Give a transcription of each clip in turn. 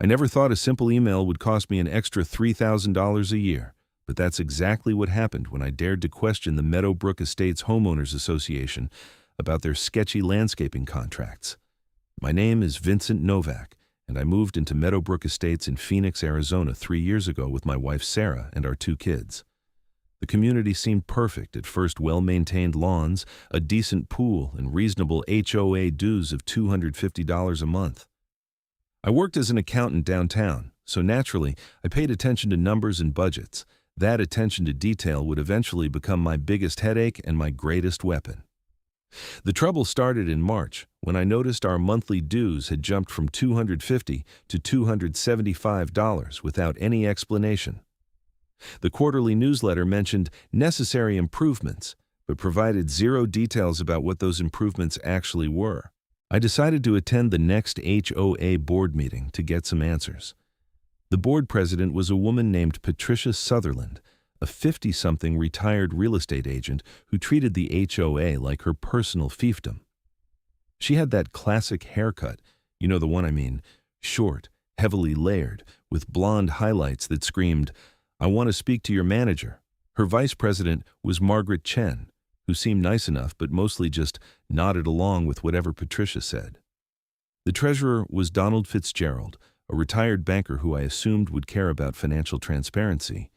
I never thought a simple email would cost me an extra $3,000 a year, but that's exactly what happened when I dared to question the Meadowbrook Estates Homeowners Association about their sketchy landscaping contracts. My name is Vincent Novak, and I moved into Meadowbrook Estates in Phoenix, Arizona 3 years ago with my wife Sarah and our 2 kids. The community seemed perfect at first: well-maintained lawns, a decent pool, and reasonable HOA dues of $250 a month. I worked as an accountant downtown, so naturally I paid attention to numbers and budgets. That attention to detail would eventually become my biggest headache and my greatest weapon. The trouble started in March when I noticed our monthly dues had jumped from $250 to $275 without any explanation. The quarterly newsletter mentioned necessary improvements, but provided zero details about what those improvements actually were. I decided to attend the next HOA board meeting to get some answers. The board president was a woman named Patricia Sutherland, a 50-something retired real estate agent who treated the HOA like her personal fiefdom. She had that classic haircut, you know the one I mean, short, heavily layered, with blonde highlights that screamed, "I want to speak to your manager." Her vice president was Margaret Chen, who seemed nice enough but mostly just nodded along with whatever Patricia said. The treasurer was Donald Fitzgerald, a retired banker who I assumed would care about financial transparency,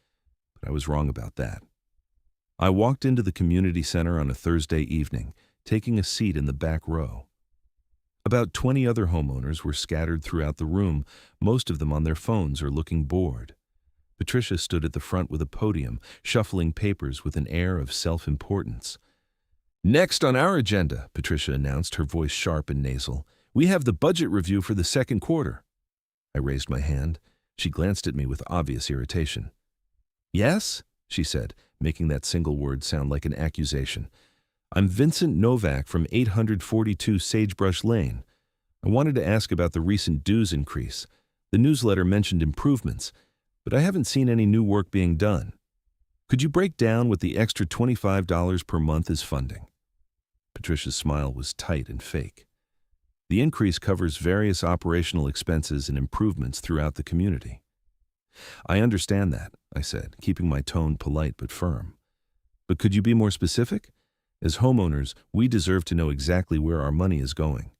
but I was wrong about that. I walked into the community center on a Thursday evening, taking a seat in the back row. About 20 other homeowners were scattered throughout the room, most of them on their phones or looking bored. Patricia stood at the front with a podium, shuffling papers with an air of self-importance. "Next on our agenda," Patricia announced, her voice sharp and nasal, "we have the budget review for the second quarter." I raised my hand. She glanced at me with obvious irritation. "Yes?" she said, making that single word sound like an accusation. "I'm Vincent Novak from 842 Sagebrush Lane. I wanted to ask about the recent dues increase. The newsletter mentioned improvements, but I haven't seen any new work being done. Could you break down what the extra $25 per month is funding?" Patricia's smile was tight and fake. "The increase covers various operational expenses and improvements throughout the community." "I understand that," I said, keeping my tone polite but firm. "But could you be more specific? As homeowners, we deserve to know exactly where our money is going."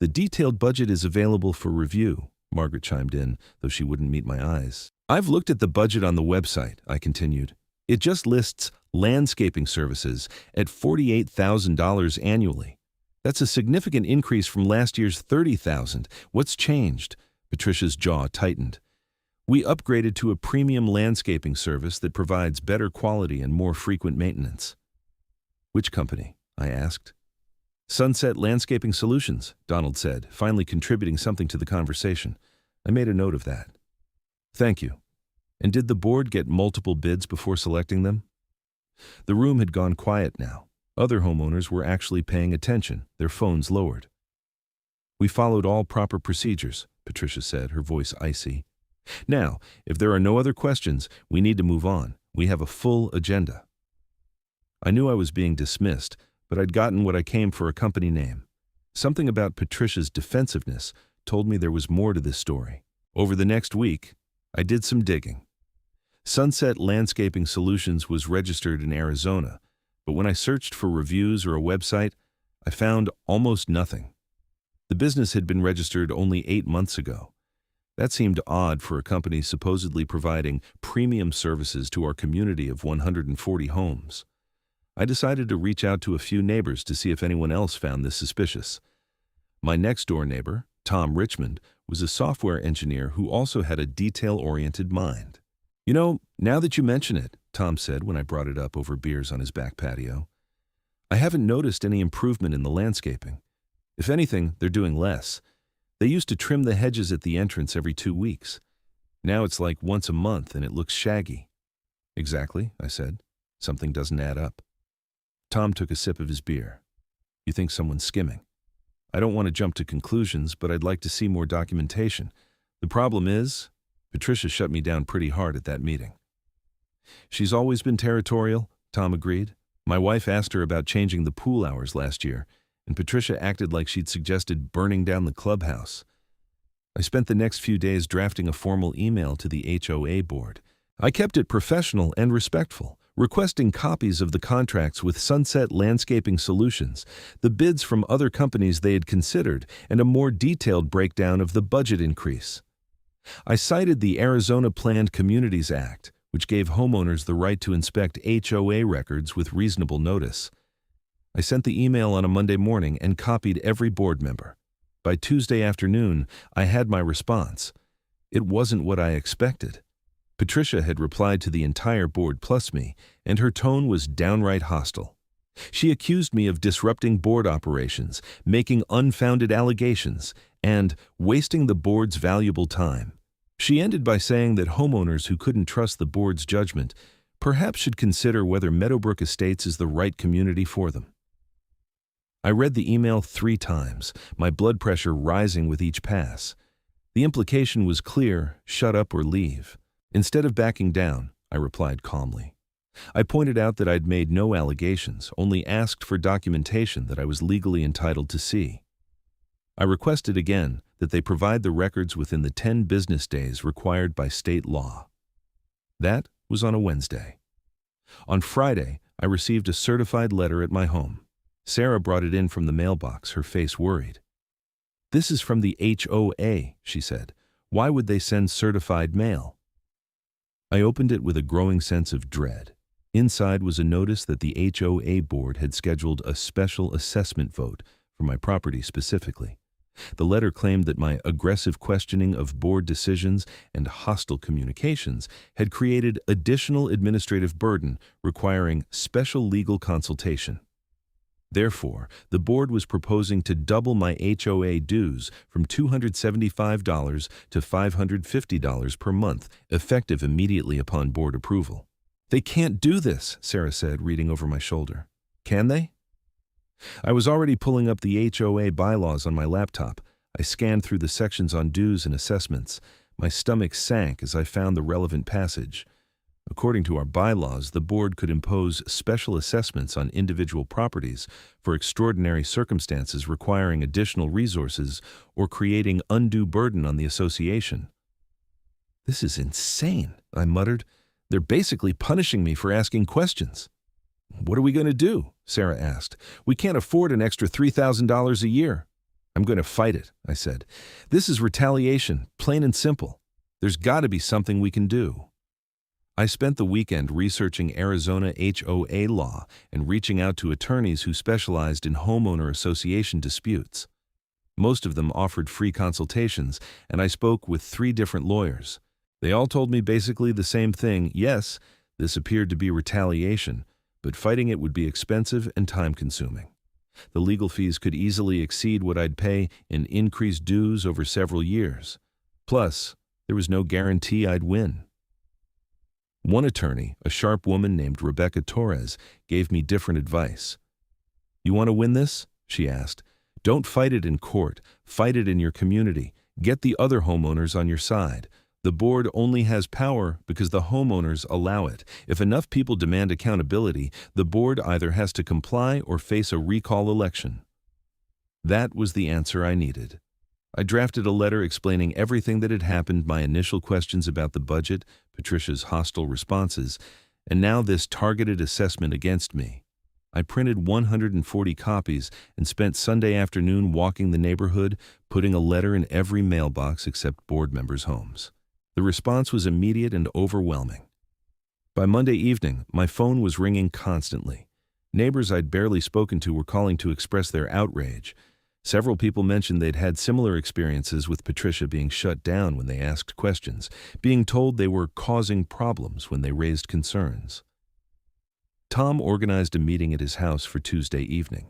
"The detailed budget is available for review," Margaret chimed in, though she wouldn't meet my eyes. "I've looked at the budget on the website," I continued. "It just lists landscaping services at $48,000 annually. That's a significant increase from last year's $30,000. What's changed?" Patricia's jaw tightened. "We upgraded to a premium landscaping service that provides better quality and more frequent maintenance." "Which company?" I asked. "Sunset Landscaping Solutions," Donald said, finally contributing something to the conversation. I made a note of that. "Thank you. And did the board get multiple bids before selecting them?" The room had gone quiet now. Other homeowners were actually paying attention, their phones lowered. "We followed all proper procedures," Patricia said, her voice icy. "Now, if there are no other questions, we need to move on. We have a full agenda." I knew I was being dismissed, but I'd gotten what I came for: a company name. Something about Patricia's defensiveness told me there was more to this story. Over the next week, I did some digging. Sunset Landscaping Solutions was registered in Arizona, but when I searched for reviews or a website, I found almost nothing. The business had been registered only 8 months ago. That seemed odd for a company supposedly providing premium services to our community of 140 homes. I decided to reach out to a few neighbors to see if anyone else found this suspicious. My next-door neighbor, Tom Richmond, was a software engineer who also had a detail-oriented mind. "You know, now that you mention it," Tom said when I brought it up over beers on his back patio, "I haven't noticed any improvement in the landscaping. If anything, they're doing less. They used to trim the hedges at the entrance every 2 weeks. Now it's like once a month and it looks shaggy." "Exactly," I said. "Something doesn't add up." Tom took a sip of his beer. "You think someone's skimming? I don't want to jump to conclusions, but I'd like to see more documentation. The problem is," Patricia shut me down pretty hard at that meeting. "She's always been territorial," Tom agreed. "My wife asked her about changing the pool hours last year, and Patricia acted like she'd suggested burning down the clubhouse. I spent the next few days drafting a formal email to the HOA board. I kept it professional and respectful, requesting copies of the contracts with Sunset Landscaping Solutions, the bids from other companies they had considered, and a more detailed breakdown of the budget increase. I cited the Arizona Planned Communities Act, which gave homeowners the right to inspect HOA records with reasonable notice. I sent the email on a Monday morning and copied every board member. By Tuesday afternoon, I had my response. It wasn't what I expected. Patricia had replied to the entire board plus me, and her tone was downright hostile. She accused me of disrupting board operations, making unfounded allegations, and wasting the board's valuable time. She ended by saying that homeowners who couldn't trust the board's judgment perhaps should consider whether Meadowbrook Estates is the right community for them. I read the email 3 times, my blood pressure rising with each pass. The implication was clear: shut up or leave. Instead of backing down, I replied calmly. I pointed out that I'd made no allegations, only asked for documentation that I was legally entitled to see. I requested again that they provide the records within the 10 business days required by state law. That was on a Wednesday. On Friday, I received a certified letter at my home. Sarah brought it in from the mailbox, her face worried. "This is from the HOA," she said. "Why would they send certified mail?" I opened it with a growing sense of dread. Inside was a notice that the HOA board had scheduled a special assessment vote for my property specifically. The letter claimed that my aggressive questioning of board decisions and hostile communications had created additional administrative burden requiring special legal consultation. Therefore, the board was proposing to double my HOA dues from $275 to $550 per month, effective immediately upon board approval. "They can't do this," Sarah said, reading over my shoulder. "Can they?" I was already pulling up the HOA bylaws on my laptop. I scanned through the sections on dues and assessments. My stomach sank as I found the relevant passage. According to our bylaws, the board could impose special assessments on individual properties for extraordinary circumstances requiring additional resources or creating undue burden on the association. "This is insane," I muttered. "They're basically punishing me for asking questions." "What are we going to do?" Sarah asked. "We can't afford an extra $3,000 a year." "I'm going to fight it," I said. "This is retaliation, plain and simple. There's got to be something we can do." I spent the weekend researching Arizona HOA law and reaching out to attorneys who specialized in homeowner association disputes. Most of them offered free consultations, and I spoke with 3 different lawyers. They all told me basically the same thing. Yes, this appeared to be retaliation, but fighting it would be expensive and time-consuming. The legal fees could easily exceed what I'd pay in increased dues over several years. Plus, there was no guarantee I'd win. One attorney, a sharp woman named Rebecca Torres, gave me different advice. "You want to win this?" she asked. "Don't fight it in court. Fight it in your community. Get the other homeowners on your side. The board only has power because the homeowners allow it. If enough people demand accountability, the board either has to comply or face a recall election." That was the answer I needed. I drafted a letter explaining everything that had happened, my initial questions about the budget, Patricia's hostile responses, and now this targeted assessment against me. I printed 140 copies and spent Sunday afternoon walking the neighborhood, putting a letter in every mailbox except board members' homes. The response was immediate and overwhelming. By Monday evening, my phone was ringing constantly. Neighbors I'd barely spoken to were calling to express their outrage. Several people mentioned they'd had similar experiences with Patricia being shut down when they asked questions, being told they were causing problems when they raised concerns. Tom organized a meeting at his house for Tuesday evening.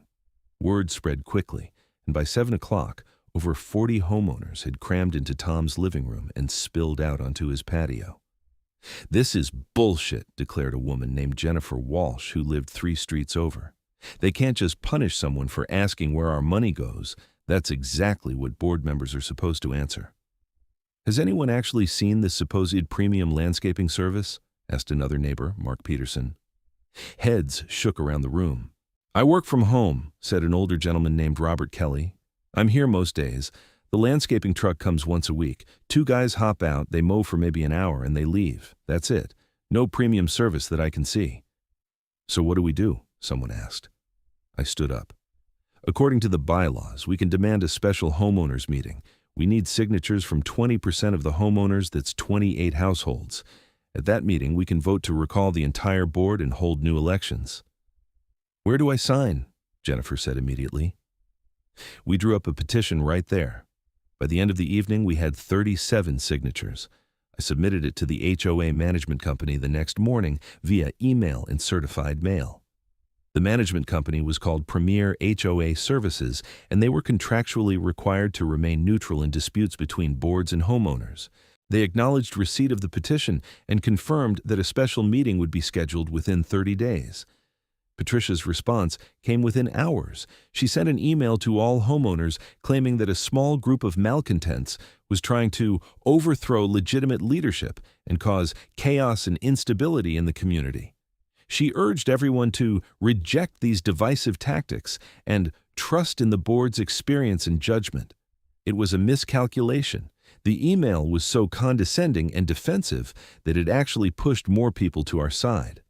Word spread quickly, and by 7 o'clock, over 40 homeowners had crammed into Tom's living room and spilled out onto his patio. "This is bullshit," declared a woman named Jennifer Walsh who lived 3 streets over. "They can't just punish someone for asking where our money goes. That's exactly what board members are supposed to answer." "Has anyone actually seen this supposed premium landscaping service?" asked another neighbor, Mark Peterson. Heads shook around the room. "I work from home," said an older gentleman named Robert Kelly. "I'm here most days. The landscaping truck comes once a week. 2 guys hop out, they mow for maybe an hour, and they leave. That's it. No premium service that I can see. So what do we do? Someone asked. I stood up. According to the bylaws, we can demand a special homeowners meeting. We need signatures from 20% of the homeowners, that's 28 households. At that meeting, we can vote to recall the entire board and hold new elections. Where do I sign? Jennifer said immediately. We drew up a petition right there. By the end of the evening, we had 37 signatures. I submitted it to the HOA management company the next morning via email and certified mail. The management company was called Premier HOA Services, and they were contractually required to remain neutral in disputes between boards and homeowners. They acknowledged receipt of the petition and confirmed that a special meeting would be scheduled within 30 days. Patricia's response came within hours. She sent an email to all homeowners claiming that a small group of malcontents was trying to overthrow legitimate leadership and cause chaos and instability in the community. She urged everyone to reject these divisive tactics and trust in the board's experience and judgment. It was a miscalculation. The email was so condescending and defensive that it actually pushed more people to our side.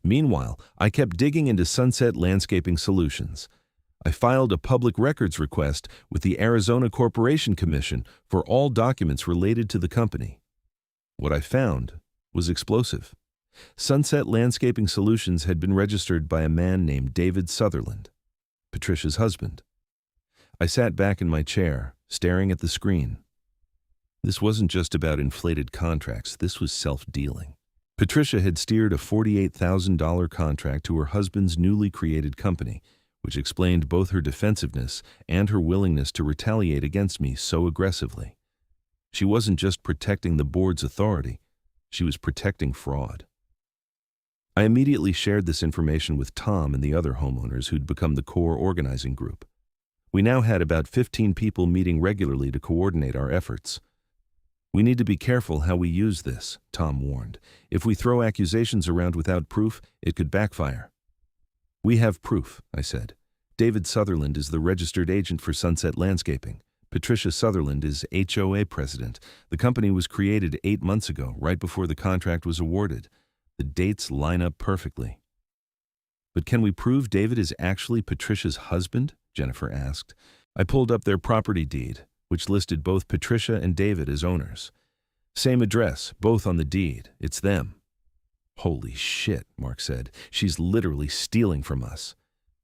Meanwhile, I kept digging into Sunset Landscaping Solutions. I filed a public records request with the Arizona Corporation Commission for all documents related to the company. What I found was explosive. Sunset Landscaping Solutions had been registered by a man named David Sutherland, Patricia's husband. I sat back in my chair, staring at the screen. This wasn't just about inflated contracts, this was self-dealing. Patricia had steered a $48,000 contract to her husband's newly created company, which explained both her defensiveness and her willingness to retaliate against me so aggressively. She wasn't just protecting the board's authority, she was protecting fraud. I immediately shared this information with Tom and the other homeowners who'd become the core organizing group. We now had about 15 people meeting regularly to coordinate our efforts. We need to be careful how we use this, Tom warned. If we throw accusations around without proof, it could backfire. We have proof, I said. David Sutherland is the registered agent for Sunset Landscaping. Patricia Sutherland is HOA president. The company was created 8 months ago, right before the contract was awarded. The dates line up perfectly. But can we prove David is actually Patricia's husband? Jennifer asked. I pulled up their property deed, which listed both Patricia and David as owners. Same address, both on the deed. It's them. Holy shit, Mark said. She's literally stealing from us.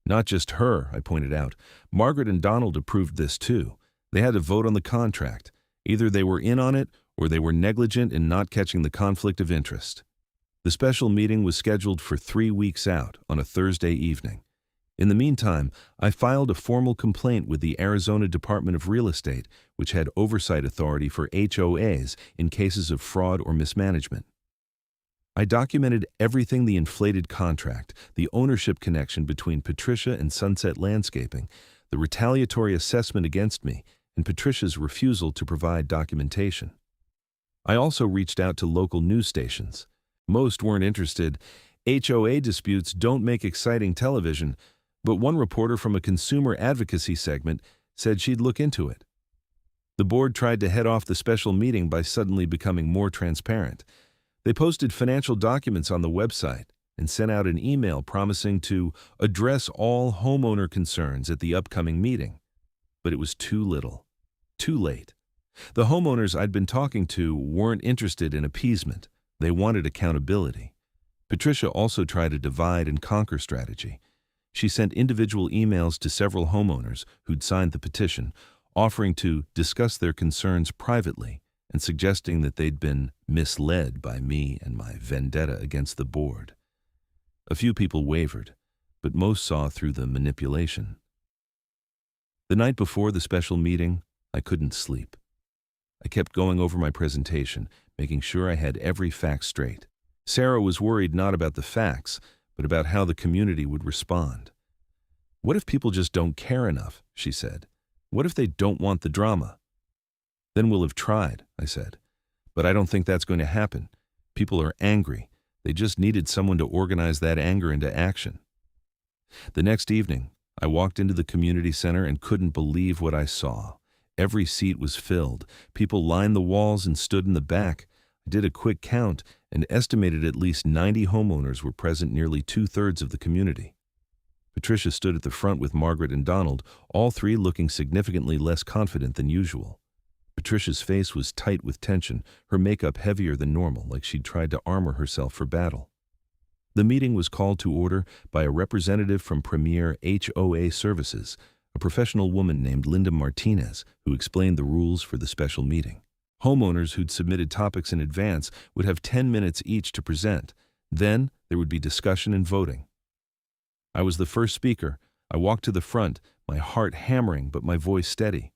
Not just her, I pointed out. Margaret and Donald approved this too. They had to vote on the contract. Either they were in on it or they were negligent in not catching the conflict of interest. The special meeting was scheduled for 3 weeks out on a Thursday evening. In the meantime, I filed a formal complaint with the Arizona Department of Real Estate, which had oversight authority for HOAs in cases of fraud or mismanagement. I documented everything: the inflated contract, the ownership connection between Patricia and Sunset Landscaping, the retaliatory assessment against me, and Patricia's refusal to provide documentation. I also reached out to local news stations. Most weren't interested. HOA disputes don't make exciting television, but one reporter from a consumer advocacy segment said she'd look into it. The board tried to head off the special meeting by suddenly becoming more transparent. They posted financial documents on the website and sent out an email promising to address all homeowner concerns at the upcoming meeting. But it was too little, too late. The homeowners I'd been talking to weren't interested in appeasement. They wanted accountability. Patricia also tried a divide and conquer strategy. She sent individual emails to several homeowners who'd signed the petition, offering to discuss their concerns privately and suggesting that they'd been misled by me and my vendetta against the board. A few people wavered, but most saw through the manipulation. The night before the special meeting, I couldn't sleep. I kept going over my presentation, making sure I had every fact straight. Sarah was worried not about the facts, but about how the community would respond. What if people just don't care enough, she said. What if they don't want the drama? Then we'll have tried, I said. But I don't think that's going to happen. People are angry. They just needed someone to organize that anger into action. The next evening, I walked into the community center and couldn't believe what I saw. Every seat was filled. People lined the walls and stood in the back. I did a quick count and estimated at least 90 homeowners were present, nearly 2/3 of the community. Patricia stood at the front with Margaret and Donald, all three looking significantly less confident than usual. Patricia's face was tight with tension, her makeup heavier than normal, like she'd tried to armor herself for battle. The meeting was called to order by a representative from Premier HOA Services, a professional woman named Linda Martinez, who explained the rules for the special meeting. Homeowners who'd submitted topics in advance would have 10 minutes each to present. Then there would be discussion and voting. I was the first speaker. I walked to the front, my heart hammering but my voice steady.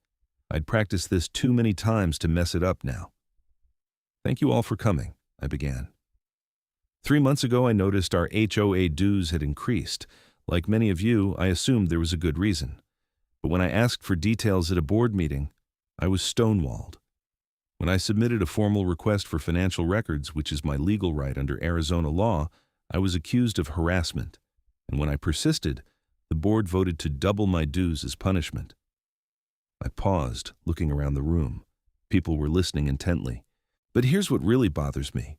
I'd practiced this too many times to mess it up now. "Thank you all for coming," I began. 3 months ago, I noticed our HOA dues had increased. Like many of you, I assumed there was a good reason. But when I asked for details at a board meeting, I was stonewalled. When I submitted a formal request for financial records, which is my legal right under Arizona law, I was accused of harassment. And when I persisted, the board voted to double my dues as punishment. I paused, looking around the room. People were listening intently. But here's what really bothers me.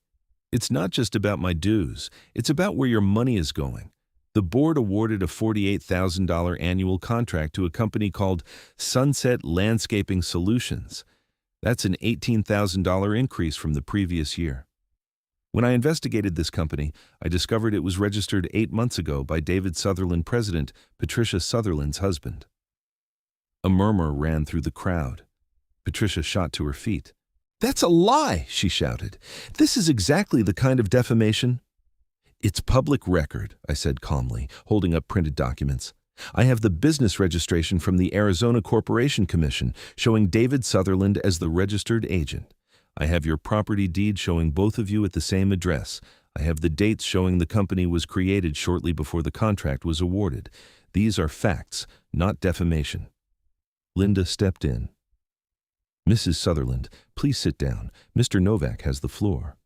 It's not just about my dues. It's about where your money is going. The board awarded a $48,000 annual contract to a company called Sunset Landscaping Solutions. That's an $18,000 increase from the previous year. When I investigated this company, I discovered it was registered 8 months ago by David Sutherland President, Patricia Sutherland's husband. A murmur ran through the crowd. Patricia shot to her feet. "That's a lie!" she shouted. "This is exactly the kind of defamation." "It's public record," I said calmly, holding up printed documents. "I have the business registration from the Arizona Corporation Commission showing David Sutherland as the registered agent. I have your property deed showing both of you at the same address. I have the dates showing the company was created shortly before the contract was awarded. These are facts, not defamation." Linda stepped in. "Mrs. Sutherland, please sit down. Mr. Novak has the floor."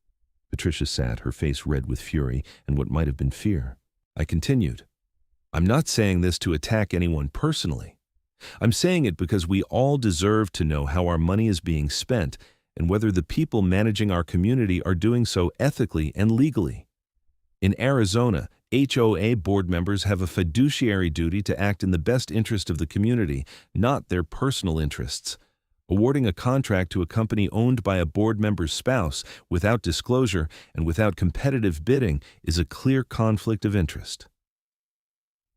Patricia sat, her face red with fury and what might have been fear. I continued. "I'm not saying this to attack anyone personally. I'm saying it because we all deserve to know how our money is being spent and whether the people managing our community are doing so ethically and legally. In Arizona, HOA board members have a fiduciary duty to act in the best interest of the community, not their personal interests. Awarding a contract to a company owned by a board member's spouse without disclosure and without competitive bidding is a clear conflict of interest."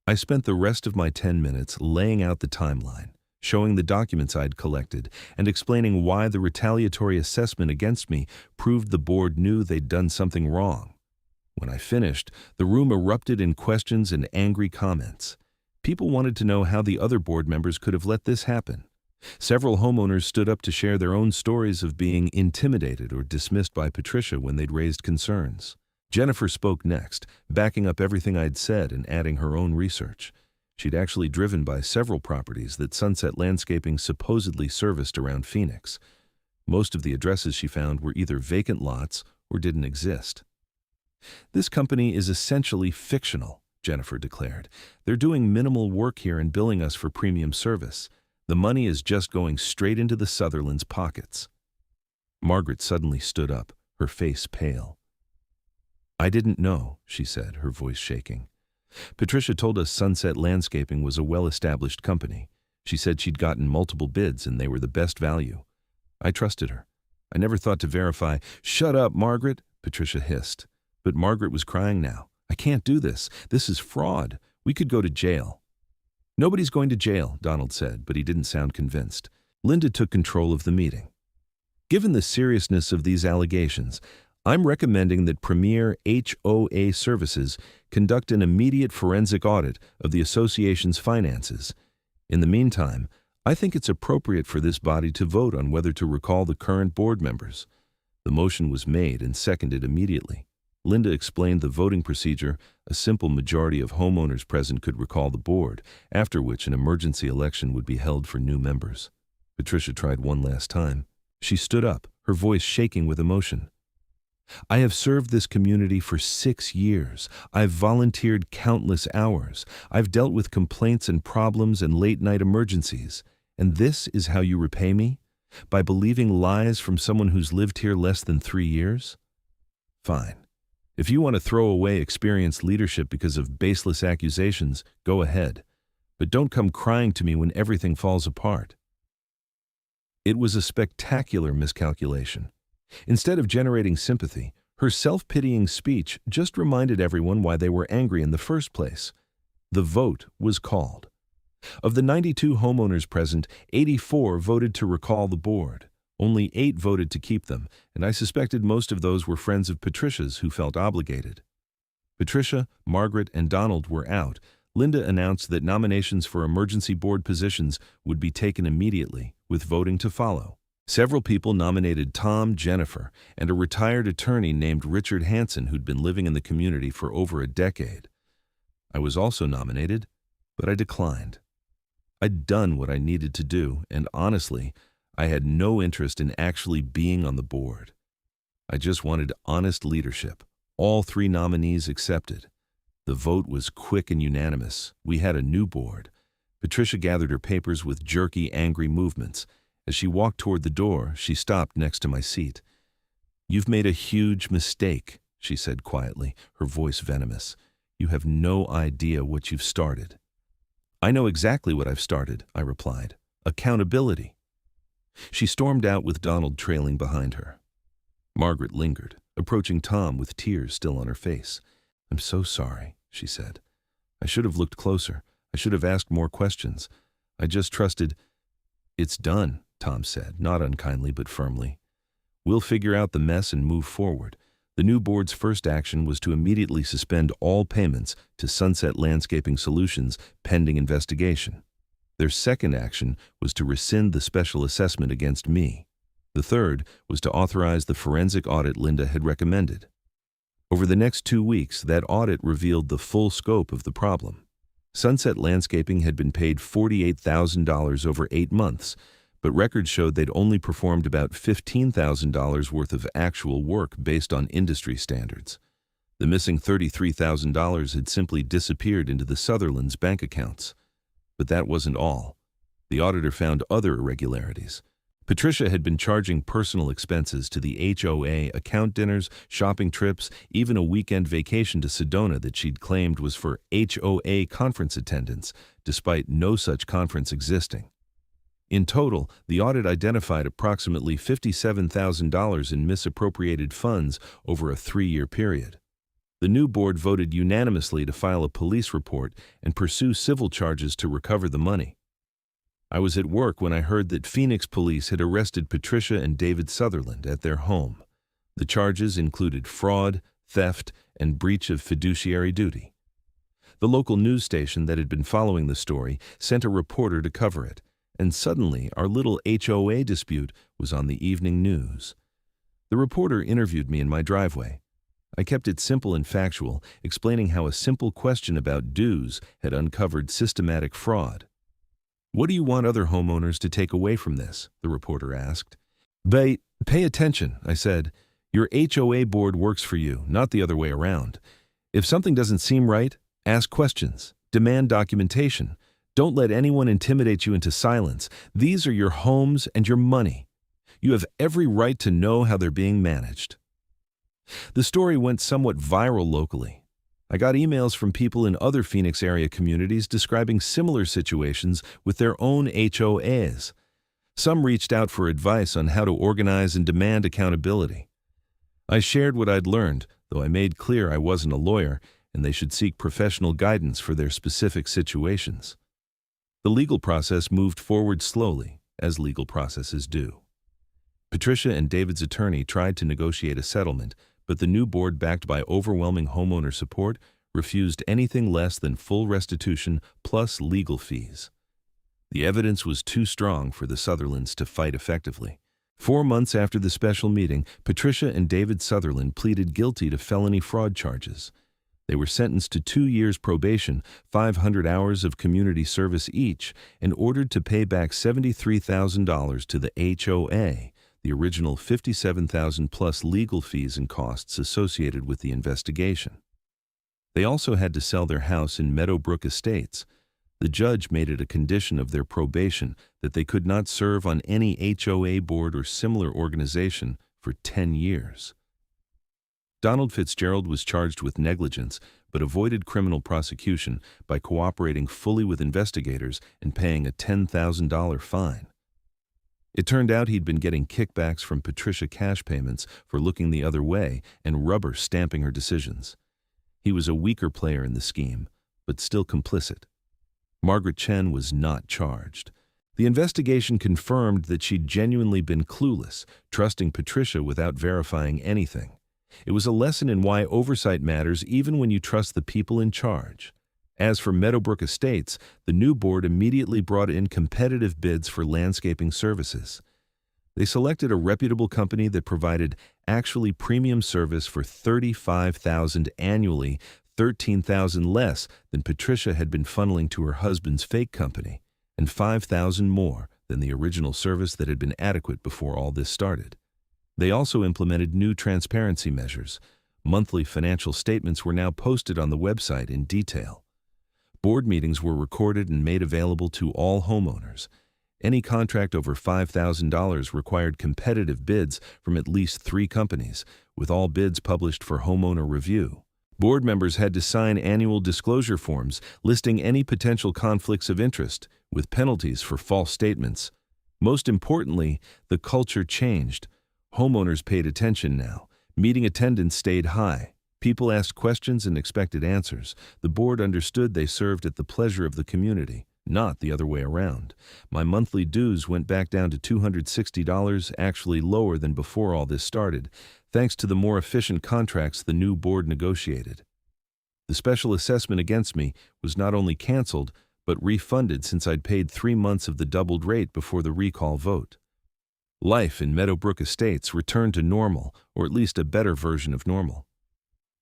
I spent the rest of my 10 minutes laying out the timeline, showing the documents I'd collected, and explaining why the retaliatory assessment against me proved the board knew they'd done something wrong. When I finished, the room erupted in questions and angry comments. People wanted to know how the other board members could have let this happen. Several homeowners stood up to share their own stories of being intimidated or dismissed by Patricia when they'd raised concerns. Jennifer spoke next, backing up everything I'd said and adding her own research. She'd actually driven by several properties that Sunset Landscaping supposedly serviced around Phoenix. Most of the addresses she found were either vacant lots or didn't exist. "This company is essentially fictional," Jennifer declared. "They're doing minimal work here and billing us for premium service. The money is just going straight into the Sutherlands' pockets." Margaret suddenly stood up, her face pale. "I didn't know," she said, her voice shaking. "Patricia told us Sunset Landscaping was a well-established company. She said she'd gotten multiple bids and they were the best value. I trusted her. I never thought to verify." "Shut up, Margaret," Patricia hissed. But Margaret was crying now. "I can't do this. This is fraud. We could go to jail." "Nobody's going to jail," Donald said, but he didn't sound convinced. Linda took control of the meeting. "Given the seriousness of these allegations, I'm recommending that Premier HOA Services conduct an immediate forensic audit of the association's finances. In the meantime, I think it's appropriate for this body to vote on whether to recall the current board members." The motion was made and seconded immediately. Linda explained the voting procedure. A simple majority of homeowners present could recall the board, after which an emergency election would be held for new members. Patricia tried one last time. She stood up, her voice shaking with emotion. "I have served this community for 6 years. I've volunteered countless hours. I've dealt with complaints and problems and late-night emergencies. And this is how you repay me? By believing lies from someone who's lived here less than 3 years? Fine. If you want to throw away experienced leadership because of baseless accusations, go ahead. But don't come crying to me when everything falls apart. It was a spectacular miscalculation. Instead of generating sympathy, her self-pitying speech just reminded everyone why they were angry in the first place. The vote was called. Of the 92 homeowners present, 84 voted to recall the board. Only 8 voted to keep them, and I suspected most of those were friends of Patricia's who felt obligated. Patricia, Margaret, and Donald were out. Linda announced that nominations for emergency board positions would be taken immediately, with voting to follow. Several people nominated Tom, Jennifer, and a retired attorney named Richard Hansen who'd been living in the community for over a decade. I was also nominated, but I declined. I'd done what I needed to do, and honestly, I had no interest in actually being on the board. I just wanted honest leadership. All 3 nominees accepted. The vote was quick and unanimous. We had a new board. Patricia gathered her papers with jerky, angry movements. As she walked toward the door, she stopped next to my seat. "You've made a huge mistake," she said quietly, her voice venomous. "You have no idea what you've started." "I know exactly what I've started," I replied. "Accountability." She stormed out with Donald trailing behind her. Margaret lingered, approaching Tom with tears still on her face. "I'm so sorry," she said. "I should have looked closer. I should have asked more questions. I just trusted—" "It's done," Tom said, not unkindly but firmly. "We'll figure out the mess and move forward." The new board's first action was to immediately suspend all payments to Sunset Landscaping Solutions pending investigation. Their second action was to rescind the special assessment against me. The third was to authorize the forensic audit Linda had recommended. Over the next 2 weeks, that audit revealed the full scope of the problem. Sunset Landscaping had been paid $48,000 over 8 months, but records showed they'd only performed about $15,000 worth of actual work based on industry standards. The missing $33,000 had simply disappeared into the Sutherlands' bank accounts. But that wasn't all. The auditor found other irregularities. Patricia had been charging personal expenses to the HOA, account dinners, shopping trips, even a weekend vacation to Sedona that she'd claimed was for HOA conference attendance, despite no such conference existing. In total, the audit identified approximately $57,000 in misappropriated funds over a 3-year period. The new board voted unanimously to file a police report and pursue civil charges to recover the money. I was at work when I heard that Phoenix police had arrested Patricia and David Sutherland at their home. The charges included fraud, theft, and breach of fiduciary duty. The local news station that had been following the story sent a reporter to cover it, and suddenly our little HOA dispute was on the evening news. The reporter interviewed me in my driveway. I kept it simple and factual, explaining how a simple question about dues had uncovered systematic fraud. "What do you want other homeowners to take away from this?" the reporter asked. Pay attention," I said. "Your HOA board works for you, not the other way around. If something doesn't seem right, ask questions, demand documentation. Don't let anyone intimidate you into silence. These are your homes and your money. You have every right to know how they're being managed." The story went somewhat viral locally. I got emails from people in other Phoenix area communities describing similar situations with their own HOAs. Some reached out for advice on how to organize and demand accountability. I shared what I'd learned, though I made clear I wasn't a lawyer and they should seek professional guidance for their specific situations. The legal process moved forward slowly, as legal processes do. Patricia and David's attorney tried to negotiate a settlement, but the new board, backed by overwhelming homeowner support, refused anything less than full restitution plus legal fees. The evidence was too strong for the Sutherlands to fight effectively. 4 months after the special meeting, Patricia and David Sutherland pleaded guilty to felony fraud charges. They were sentenced to 2 years probation, 500 hours of community service each, and ordered to pay back $73,000 to the HOA, the original $57,000 plus legal fees and costs associated with the investigation. They also had to sell their house in Meadowbrook Estates. The judge made it a condition of their probation that they could not serve on any HOA board or similar organization for 10 years. Donald Fitzgerald was charged with negligence but avoided criminal prosecution by cooperating fully with investigators and paying a $10,000 fine. It turned out he'd been getting kickbacks from Patricia cash payments for looking the other way and rubber stamping her decisions. He was a weaker player in the scheme, but still complicit. Margaret Chen was not charged. The investigation confirmed that she'd genuinely been clueless, trusting Patricia without verifying anything. It was a lesson in why oversight matters even when you trust the people in charge. As for Meadowbrook Estates, the new board immediately brought in competitive bids for landscaping services. They selected a reputable company that provided actually premium service for $35,000 annually, $13,000 less than Patricia had been funneling to her husband's fake company, and $5,000 more than the original service that had been adequate before all this started. They also implemented new transparency measures. Monthly financial statements were now posted on the website in detail. Board meetings were recorded and made available to all homeowners. Any contract over $5,000 required competitive bids from at least 3 companies, with all bids published for homeowner review. Board members had to sign annual disclosure forms listing any potential conflicts of interest, with penalties for false statements. Most importantly, the culture changed. Homeowners paid attention now. Meeting attendance stayed high. People asked questions and expected answers. The board understood they served at the pleasure of the community, not the other way around. My monthly dues went back down to $260, actually lower than before all this started, thanks to the more efficient contracts the new board negotiated. The special assessment against me was not only canceled, but refunded since I'd paid 3 months of the doubled rate before the recall vote. Life in Meadowbrook Estates returned to normal, or at least a better version of normal.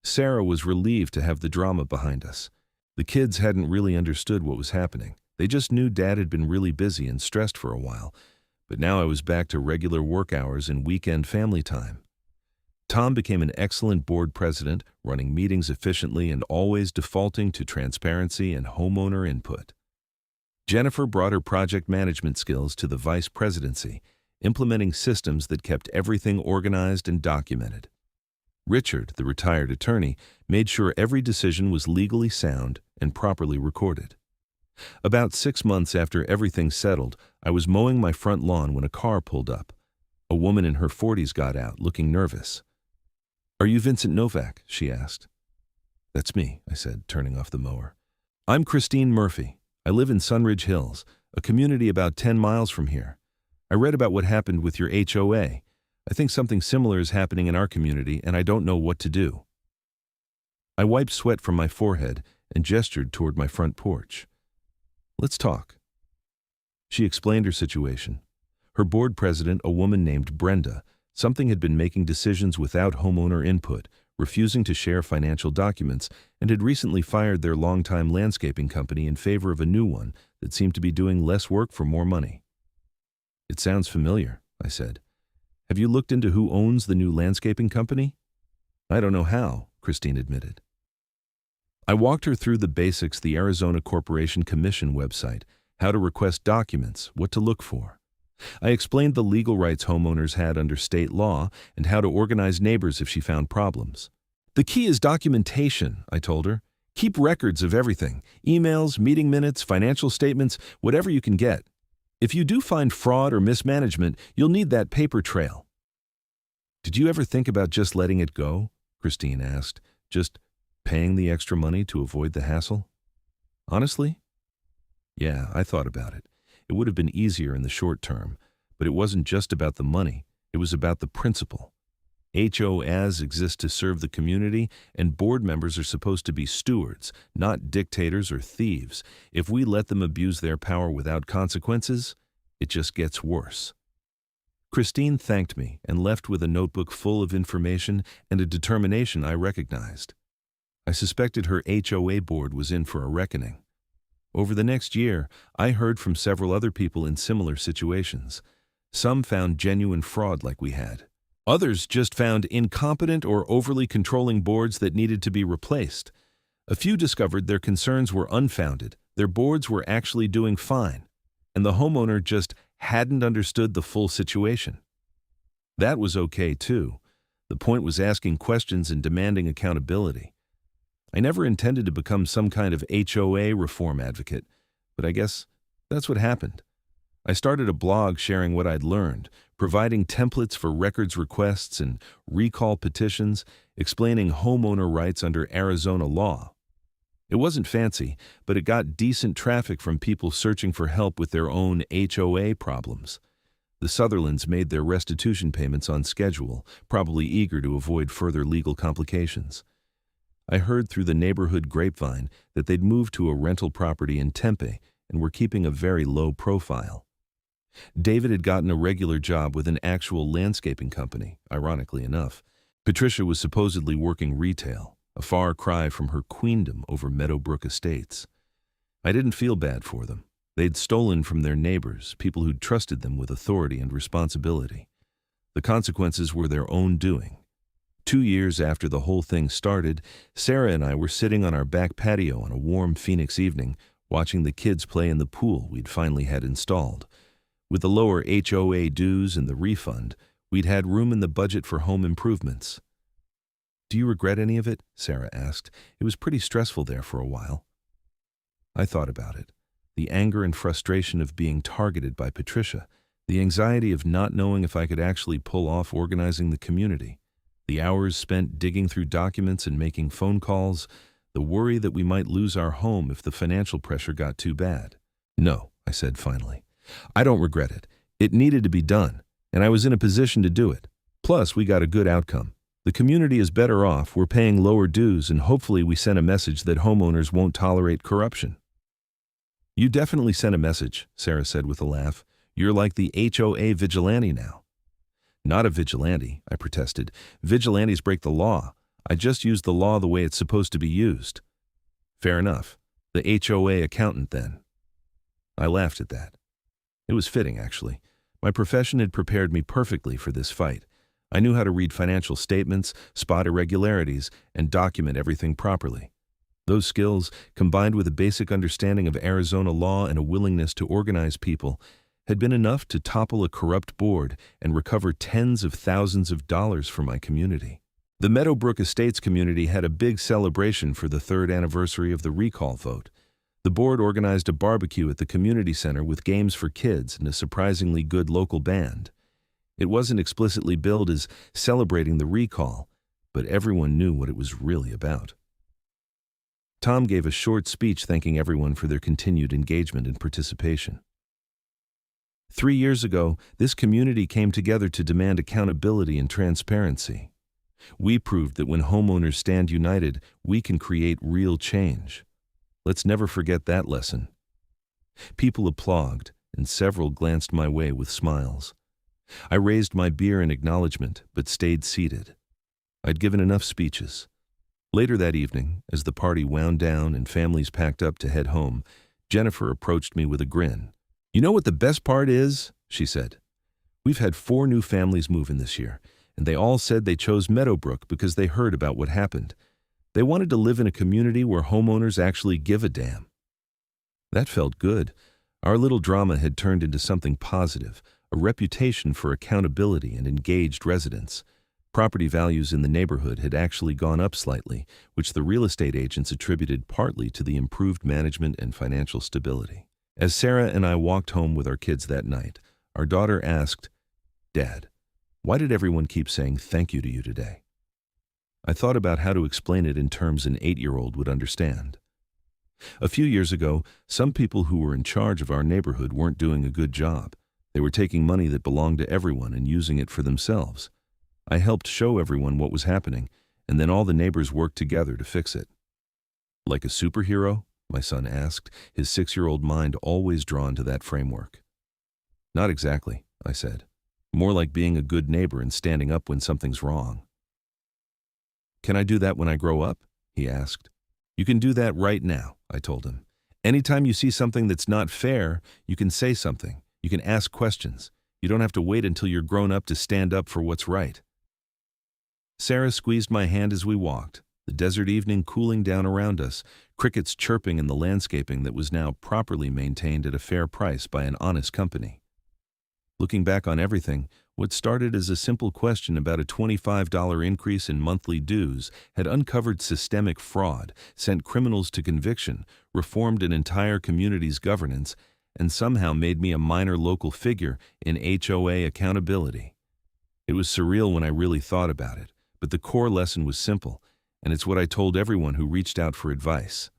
Sarah was relieved to have the drama behind us. The kids hadn't really understood what was happening. They just knew Dad had been really busy and stressed for a while, but now I was back to regular work hours and weekend family time. Tom became an excellent board president, running meetings efficiently and always defaulting to transparency and homeowner input. Jennifer brought her project management skills to the vice presidency, implementing systems that kept everything organized and documented. Richard, the retired attorney, made sure every decision was legally sound and properly recorded. About 6 months after everything settled, I was mowing my front lawn when a car pulled up. A woman in her 40s got out, looking nervous. "Are you Vincent Novak?" she asked. "That's me," I said, turning off the mower. "I'm Christine Murphy. I live in Sunridge Hills, a community about 10 miles from here. I read about what happened with your HOA. I think something similar is happening in our community, and I don't know what to do." I wiped sweat from my forehead and gestured toward my front porch. "Let's talk." She explained her situation. Her board president, a woman named Brenda, something had been making decisions without homeowner input, refusing to share financial documents, and had recently fired their longtime landscaping company in favor of a new one that seemed to be doing less work for more money. "It sounds familiar," I said. "Have you looked into who owns the new landscaping company?" "I don't know how," Christine admitted. I walked her through the basics, the Arizona Corporation Commission website, how to request documents, what to look for. I explained the legal rights homeowners had under state law and how to organize neighbors if she found problems. "The key is documentation," I told her. "Keep records of everything, emails, meeting minutes, financial statements, whatever you can get. If you do find fraud or mismanagement, you'll need that paper trail." "Did you ever think about just letting it go?" Christine asked. "Just paying the extra money to avoid the hassle?" "Honestly? Yeah, I thought about it. It would have been easier in the short term, but it wasn't just about the money. It was about the principle. HOAs exist to serve the community, and board members are supposed to be stewards, not dictators or thieves. If we let them abuse their power without consequences, it just gets worse." Christine thanked me and left with a notebook full of information and a determination I recognized. I suspected her HOA board was in for a reckoning. Over the next year, I heard from several other people in similar situations. Some found genuine fraud like we had. Others just found incompetent or overly controlling boards that needed to be replaced. A few discovered their concerns were unfounded, Their boards were actually doing fine, and the homeowner just hadn't understood the full situation. That was okay, too. The point was asking questions and demanding accountability. I never intended to become some kind of HOA reform advocate, but I guess that's what happened. I started a blog sharing what I'd learned, providing templates for records requests and recall petitions, explaining homeowner rights under Arizona law. It wasn't fancy, but it got decent traffic from people searching for help with their own HOA problems. The Sutherlands made their restitution payments on schedule, probably eager to avoid further legal complications. I heard through the neighborhood grapevine that they'd moved to a rental property in Tempe and were keeping a very low profile. David had gotten a regular job with an actual landscaping company, ironically enough. Patricia was supposedly working retail, a far cry from her queendom over Meadowbrook Estates. I didn't feel bad for them. They'd stolen from their neighbors, people who'd trusted them with authority and responsibility. The consequences were their own doing. 2 years after the whole thing started, Sarah and I were sitting on our back patio on a warm Phoenix evening, watching the kids play in the pool we'd finally had installed. With the lower HOA dues and the refund, we'd had room in the budget for home improvements. "Do you regret any of it?" Sarah asked. "It was pretty stressful there for a while." I thought about it. The anger and frustration of being targeted by Patricia, the anxiety of not knowing if I could actually pull off organizing the community, the hours spent digging through documents and making phone calls, the worry that we might lose our home if the financial pressure got too bad. "No," I said finally. "I don't regret it. It needed to be done, and I was in a position to do it. Plus, we got a good outcome. The community is better off, we're paying lower dues, and hopefully we sent a message that homeowners won't tolerate corruption." "You definitely sent a message," Sarah said with a laugh. "You're like the HOA vigilante now." "Not a vigilante," I protested. "Vigilantes break the law. I just used the law the way it's supposed to be used." "Fair enough. The HOA accountant, then." I laughed at that. It was fitting, actually. My profession had prepared me perfectly for this fight. I knew how to read financial statements, spot irregularities, and document everything properly. Those skills, combined with a basic understanding of Arizona law and a willingness to organize people, had been enough to topple a corrupt board and recover tens of thousands of dollars for my community. The Meadowbrook Estates community had a big celebration for the 3rd anniversary of the recall vote. The board organized a barbecue at the community center with games for kids and a surprisingly good local band. It wasn't explicitly billed as celebrating the recall, but everyone knew what it was really about. Tom gave a short speech thanking everyone for their continued engagement and participation. 3 years ago, this community came together to demand accountability and transparency. We proved that when homeowners stand united, we can create real change. Let's never forget that lesson. People applauded, and several glanced my way with smiles. I raised my beer in acknowledgement, but stayed seated. I'd given enough speeches. Later that evening, as the party wound down and families packed up to head home, Jennifer approached me with a grin. "You know what the best part is?" she said. "We've had 4 new families move in this year, and they all said they chose Meadowbrook because they heard about what happened. They wanted to live in a community where homeowners actually give a damn." That felt good. Our little drama had turned into something positive, a reputation for accountability and engaged residents. Property values in the neighborhood had actually gone up slightly, which the real estate agents attributed partly to the improved management and financial stability. As Sarah and I walked home with our kids that night, our daughter asked, "Dad, why did everyone keep saying thank you to you today?" I thought about how to explain it in terms an 8-year-old would understand. A few years ago, some people who were in charge of our neighborhood weren't doing a good job. They were taking money that belonged to everyone and using it for themselves. I helped show everyone what was happening, and then all the neighbors worked together to fix it. "Like a superhero?" my son asked, his 6-year-old mind always drawn to that framework. "Not exactly," I said. "More like being a good neighbor and standing up when something's wrong." "Can I do that when I grow up?" he asked. "You can do that right now," I told him. "Anytime you see something that's not fair, you can say something. You can ask questions. You don't have to wait until you're grown up to stand up for what's right." Sarah squeezed my hand as we walked, the desert evening cooling down around us, crickets chirping in the landscaping that was now properly maintained at a fair price by an honest company. Looking back on everything, what started as a simple question about a $25 increase in monthly dues had uncovered systemic fraud, sent criminals to conviction, reformed an entire community's governance, and somehow made me a minor local figure in HOA accountability. It was surreal when I really thought about it, but the core lesson was simple, and it's what I told everyone who reached out for advice.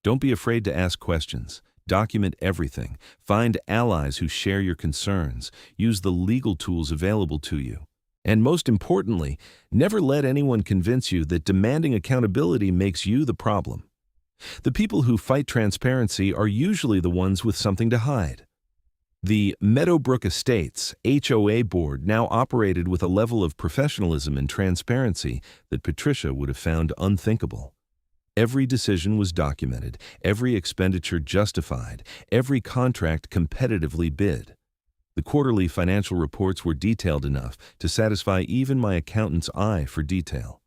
Don't be afraid to ask questions. Document everything. Find allies who share your concerns. Use the legal tools available to you. And most importantly, never let anyone convince you that demanding accountability makes you the problem. The people who fight transparency are usually the ones with something to hide. The Meadowbrook Estates HOA board now operated with a level of professionalism and transparency that Patricia would have found unthinkable. Every decision was documented, every expenditure justified, every contract competitively bid. The quarterly financial reports were detailed enough to satisfy even my accountant's eye for detail.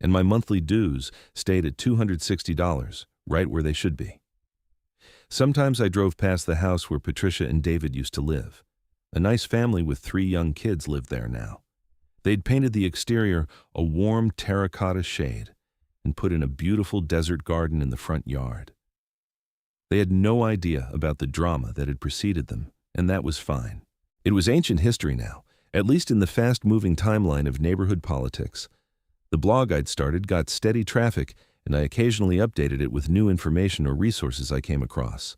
And my monthly dues stayed at $260, right where they should be. Sometimes I drove past the house where Patricia and David used to live. A nice family with 3 young kids lived there now. They'd painted the exterior a warm terracotta shade and put in a beautiful desert garden in the front yard. They had no idea about the drama that had preceded them, and that was fine. It was ancient history now, at least in the fast-moving timeline of neighborhood politics. The blog I'd started got steady traffic, and I occasionally updated it with new information or resources I came across.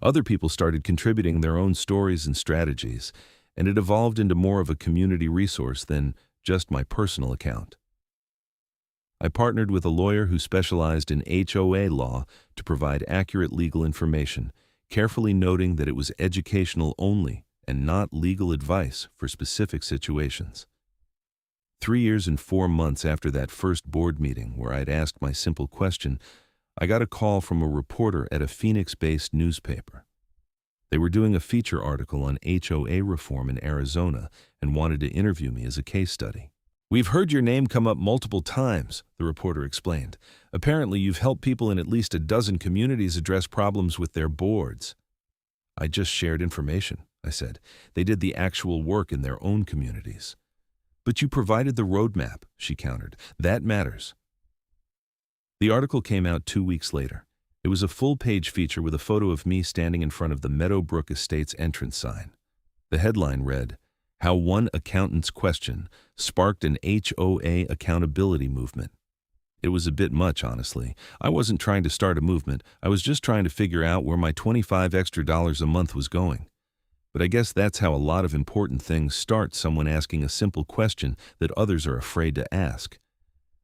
Other people started contributing their own stories and strategies, and it evolved into more of a community resource than just my personal account. I partnered with a lawyer who specialized in HOA law to provide accurate legal information, carefully noting that it was educational only and not legal advice for specific situations. 3 years and 4 months after that first board meeting where I'd asked my simple question, I got a call from a reporter at a Phoenix-based newspaper. They were doing a feature article on HOA reform in Arizona and wanted to interview me as a case study. "We've heard your name come up multiple times," the reporter explained. "Apparently you've helped people in at least a dozen communities address problems with their boards." "I just shared information," I said. "They did the actual work in their own communities." "But you provided the roadmap," she countered. "That matters." The article came out 2 weeks later. It was a full-page feature with a photo of me standing in front of the Meadowbrook Estates entrance sign. The headline read, "How One Accountant's Question Sparked an HOA Accountability Movement." It was a bit much, honestly. I wasn't trying to start a movement. I was just trying to figure out where my $25 extra a month was going. But I guess that's how a lot of important things start, someone asking a simple question that others are afraid to ask.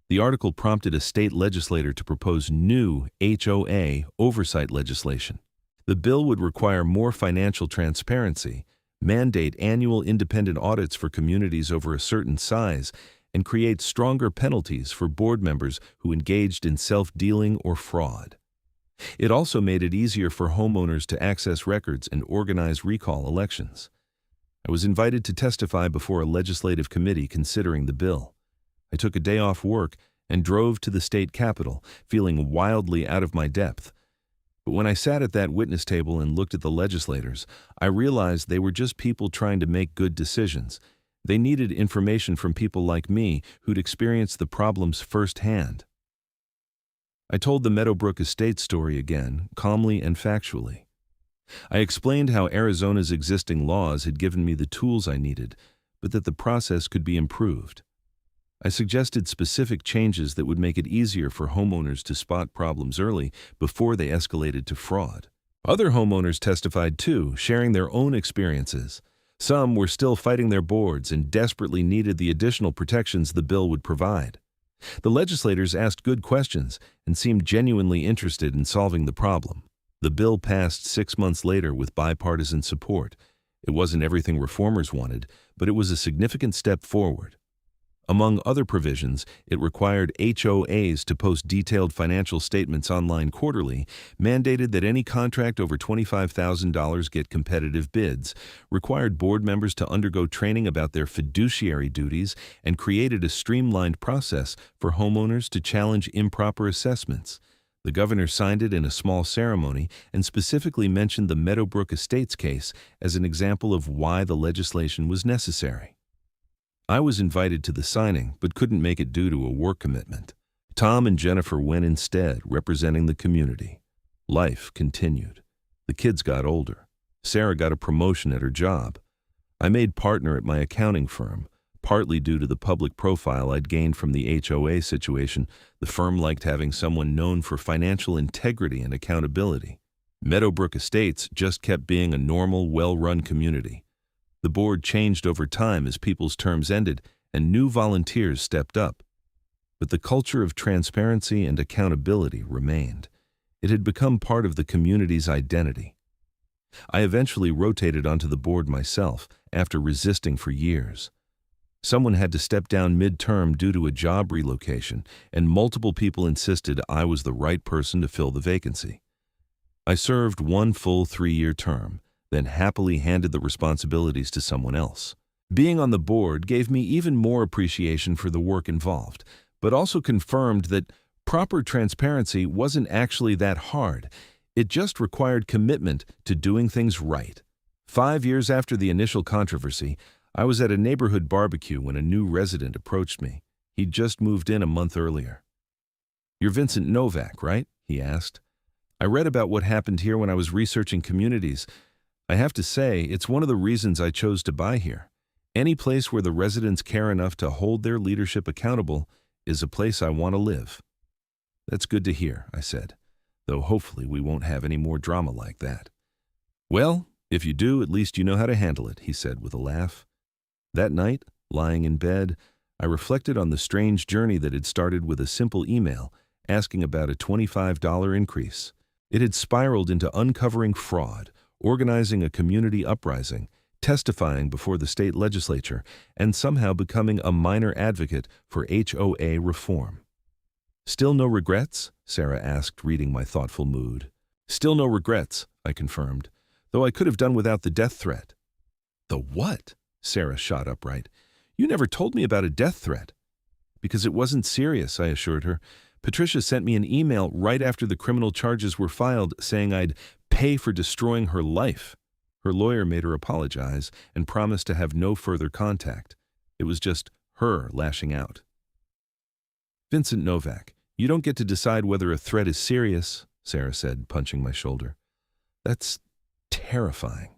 The article prompted a state legislator to propose new HOA oversight legislation. The bill would require more financial transparency, mandate annual independent audits for communities over a certain size, and create stronger penalties for board members who engaged in self-dealing or fraud. It also made it easier for homeowners to access records and organize recall elections. I was invited to testify before a legislative committee considering the bill. I took a day off work and drove to the state capitol, feeling wildly out of my depth. But when I sat at that witness table and looked at the legislators, I realized they were just people trying to make good decisions. They needed information from people like me who'd experienced the problems firsthand. I told the Meadowbrook Estates story again, calmly and factually. I explained how Arizona's existing laws had given me the tools I needed, but that the process could be improved. I suggested specific changes that would make it easier for homeowners to spot problems early before they escalated to fraud. Other homeowners testified too, sharing their own experiences. Some were still fighting their boards and desperately needed the additional protections the bill would provide. The legislators asked good questions and seemed genuinely interested in solving the problem. The bill passed 6 months later with bipartisan support. It wasn't everything reformers wanted, but it was a significant step forward. Among other provisions, it required HOAs to post detailed financial statements online quarterly, mandated that any contract over $25,000 get competitive bids, required board members to undergo training about their fiduciary duties, and created a streamlined process for homeowners to challenge improper assessments. The governor signed it in a small ceremony and specifically mentioned the Meadowbrook Estates case as an example of why the legislation was necessary. I was invited to the signing, but couldn't make it due to a work commitment. Tom and Jennifer went instead, representing the community. Life continued. The kids got older. Sarah got a promotion at her job. I made partner at my accounting firm. Partly due to the public profile I'd gained from the HOA situation, the firm liked having someone known for financial integrity and accountability. Meadowbrook Estates just kept being a normal, well-run community. The board changed over time as people's terms ended and new volunteers stepped up. But the culture of transparency and accountability remained. It had become part of the community's identity. I eventually rotated onto the board myself after resisting for years. Someone had to step down mid-term due to a job relocation, and multiple people insisted I was the right person to fill the vacancy. I served one full 3-year term, then happily handed the responsibilities to someone else. Being on the board gave me even more appreciation for the work involved, but also confirmed that proper transparency wasn't actually that hard. It just required commitment to doing things right. 5 years after the initial controversy, I was at a neighborhood barbecue when a new resident approached me. He'd just moved in a month earlier. "You're Vincent Novak, right?" he asked. "I read about what happened here when I was researching communities. I have to say, it's one of the reasons I chose to buy here. Any place where the residents care enough to hold their leadership accountable is a place I want to live." "That's good to hear," I said, "though hopefully we won't have any more drama like that." "Well, if you do, at least you know how to handle it," he said with a laugh. That night, lying in bed, I reflected on the strange journey that had started with a simple email asking about a $25 increase. It had spiraled into uncovering fraud, organizing a community uprising, testifying before the state legislature, and somehow becoming a minor advocate for HOA reform. "Still no regrets?" Sarah asked, reading my thoughtful mood. "Still no regrets," I confirmed, "though I could have done without the death threat." "The what?" Sarah shot upright. "You never told me about a death threat." "Because it wasn't serious," I assured her. "Patricia sent me an email right after the criminal charges were filed saying I'd pay for destroying her life." Her lawyer made her apologize and promised to have no further contact. It was just her lashing out. "Vincent Novak, you don't get to decide whether a threat is serious," Sarah said, punching my shoulder. "That's terrifying."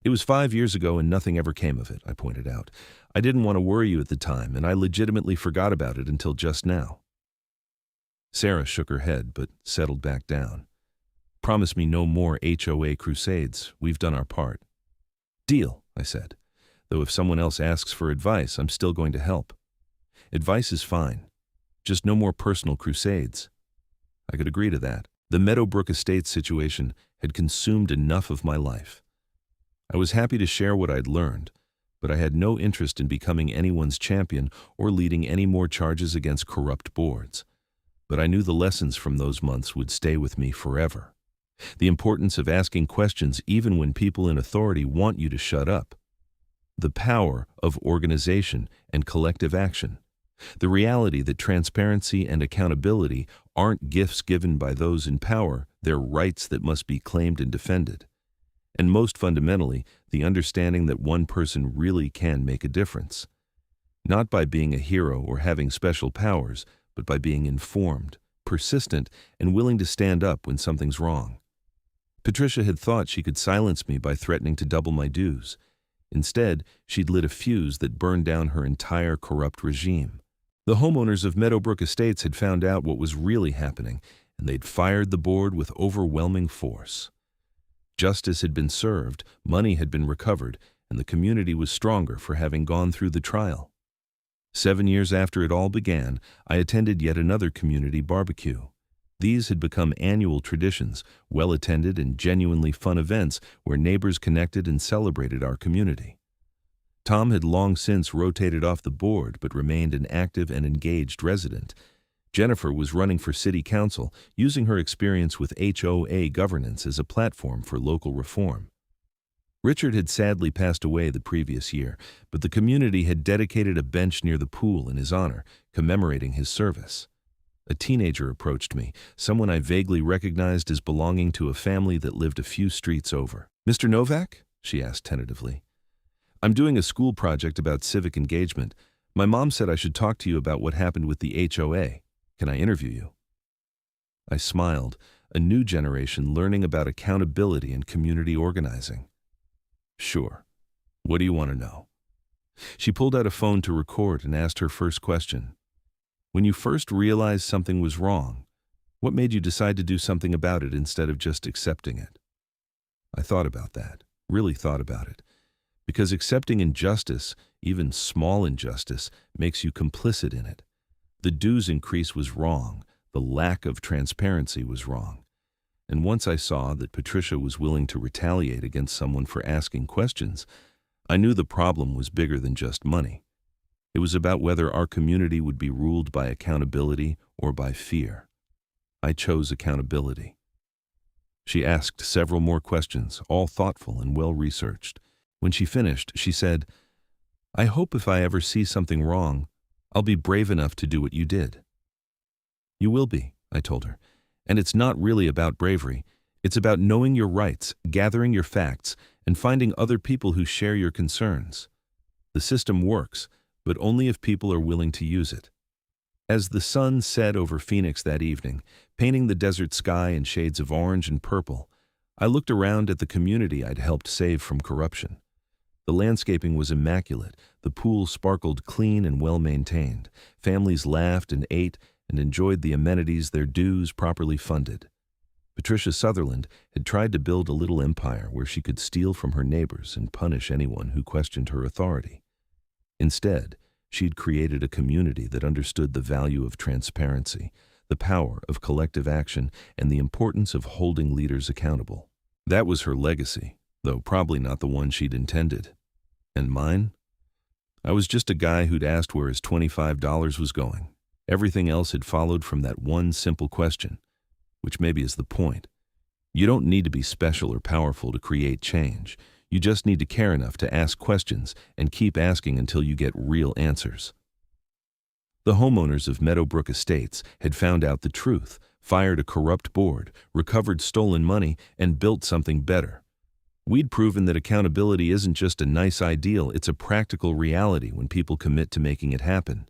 "It was 5 years ago and nothing ever came of it," I pointed out. "I didn't want to worry you at the time, and I legitimately forgot about it until just now." Sarah shook her head, but settled back down. "Promise me no more HOA crusades. We've done our part." "Deal," I said. "Though if someone else asks for advice, I'm still going to help." "Advice is fine. Just no more personal crusades." I could agree to that. The Meadowbrook Estates situation had consumed enough of my life. I was happy to share what I'd learned, but I had no interest in becoming anyone's champion or leading any more charges against corrupt boards. But I knew the lessons from those months would stay with me forever. The importance of asking questions even when people in authority want you to shut up. The power of organization and collective action. The reality that transparency and accountability aren't gifts given by those in power, they're rights that must be claimed and defended. And most fundamentally, the understanding that one person really can make a difference. Not by being a hero or having special powers, but by being informed, persistent, and willing to stand up when something's wrong. Patricia had thought she could silence me by threatening to double my dues. Instead, she'd lit a fuse that burned down her entire corrupt regime. The homeowners of Meadowbrook Estates had found out what was really happening, and they'd fired the board with overwhelming force. Justice had been served, money had been recovered, and the community was stronger for having gone through the trial. 7 years after it all began, I attended yet another community barbecue. These had become annual traditions, well-attended and genuinely fun events where neighbors connected and celebrated our community. Tom had long since rotated off the board but remained an active and engaged resident. Jennifer was running for city council, using her experience with HOA governance as a platform for local reform. Richard had sadly passed away the previous year, but the community had dedicated a bench near the pool in his honor, commemorating his service. A teenager approached me, someone I vaguely recognized as belonging to a family that lived a few streets over. "Mr. Novak?" she asked tentatively. "I'm doing a school project about civic engagement. My mom said I should talk to you about what happened with the HOA. Can I interview you?" I smiled, a new generation learning about accountability and community organizing. "Sure. What do you want to know?" She pulled out a phone to record and asked her first question. "When you first realized something was wrong, what made you decide to do something about it instead of just accepting it?" I thought about that, really thought about it. Because accepting injustice, even small injustice, makes you complicit in it. The dues increase was wrong. The lack of transparency was wrong. And once I saw that Patricia was willing to retaliate against someone for asking questions, I knew the problem was bigger than just money. It was about whether our community would be ruled by accountability or by fear. I chose accountability. She asked several more questions, all thoughtful and well-researched. When she finished, she said, "I hope if I ever see something wrong, I'll be brave enough to do what you did." "You will be," I told her. "And it's not really about bravery. It's about knowing your rights, gathering your facts, and finding other people who share your concerns. The system works, but only if people are willing to use it." As the sun set over Phoenix that evening, painting the desert sky in shades of orange and purple, I looked around at the community I'd helped save from corruption. The landscaping was immaculate. The pool sparkled clean and well-maintained. Families laughed and ate and enjoyed the amenities their dues properly funded. Patricia Sutherland had tried to build a little empire where she could steal from her neighbors and punish anyone who questioned her authority. Instead, she'd created a community that understood the value of transparency, the power of collective action, and the importance of holding leaders accountable. That was her legacy, though probably not the one she'd intended. And mine? I was just a guy who'd asked where his $25 was going. Everything else had followed from that one simple question, which maybe is the point. You don't need to be special or powerful to create change. You just need to care enough to ask questions and keep asking until you get real answers. The homeowners of Meadowbrook Estates had found out the truth, fired a corrupt board, recovered stolen money, and built something better. We'd proven that accountability isn't just a nice ideal, it's a practical reality when people commit to making it happen.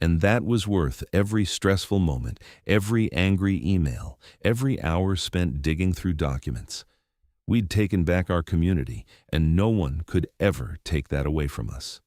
And that was worth every stressful moment, every angry email, every hour spent digging through documents. We'd taken back our community, and no one could ever take that away from us.